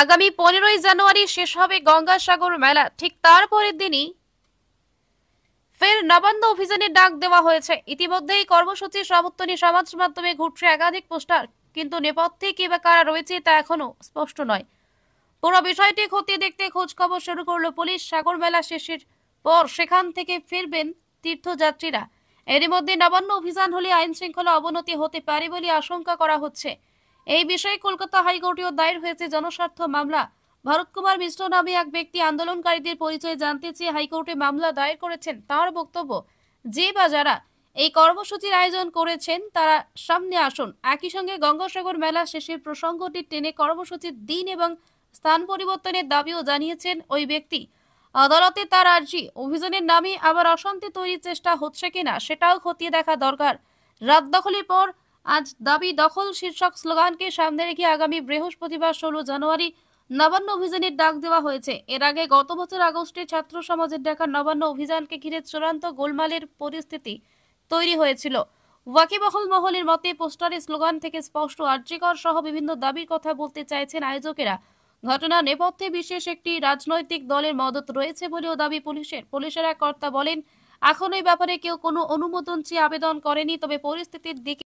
আগামী 15ই জানুয়ারি শেষ হবে গঙ্গাসাগর মেলা। ঠিক তারপরের দিনই ফের নবান্ন অভিযানের ডাক দেওয়া হয়েছে। ইতিমধ্যেই কর্মসূচির সমর্থনে সমাজ মাধ্যমে ঘুরছে একাধিক পোস্টার, কিন্তু নেপথ্যে কে বা কারা রয়েছে তা এখনো স্পষ্ট নয়। পুরো বিষয়টি খতিয়ে দেখতে খোঁজ খবর শুরু করলো পুলিশ। সাগর মেলা শেষের পর সেখান থেকে ফিরবেন তীর্থযাত্রীরা। এরই মধ্যে নবান্ন অভিযান হলে আইন শৃঙ্খলা অবনতি হতে পারে বলে আশঙ্কা করা হচ্ছে। এই বিষয়ে কলকাতা হাইকোর্টেও দায়ের হয়েছে জনস্বার্থ মামলা। ভরত কুমার মিশ্র নামে এক ব্যক্তি আন্দোলনকারীদের পরিচয় জানতে চেয়ে হাইকোর্টে মামলা দায়ের করেছেন। তার বক্তব্য, যে বা যারা এই কর্মসূচির আয়োজন করেছেন তারা সামনে আসুন। একই সঙ্গে গঙ্গাসাগর মেলা শেষের প্রসঙ্গটি টেনে কর্মসূচির দিন এবং স্থান পরিবর্তনের দাবিও জানিয়েছেন ওই ব্যক্তি। আদালতে তার আর্জি, অভিযানের নামে আবার অশান্তি তৈরির চেষ্টা হচ্ছে কিনা সেটাও খতিয়ে দেখা দরকার। রাত দখলের পর আজ দাবি দখল শীর্ষক স্লোগানকে সামনে রেখে আগামী বৃহস্পতিবার 16 জানুয়ারি নবান্ন অভিযানের ডাক দেওয়া হয়েছে। এর আগে গত বছর আগস্টে ছাত্র সমাজের ডাকা নবান্ন অভিযানকে ঘিরে চূড়ান্ত গোলমালের পরিস্থিতি তৈরি হয়েছিল। ওয়াকিবহাল মহলের মতে পোস্টারে স্লোগান থেকে স্পষ্ট আর্যিকর সহ বিভিন্ন দাবির কথা বলতে চাইছেন আয়োজকেরা। ঘটনার নেপথ্যে বিশেষ একটি রাজনৈতিক দলের মদত রয়েছে বলেও দাবি পুলিশের। পুলিশের এক কর্তা বলেন, এখন এই ব্যাপারে কেউ কোনো অনুমোদন চেয়ে আবেদন করেনি, তবে পরিস্থিতির দিকে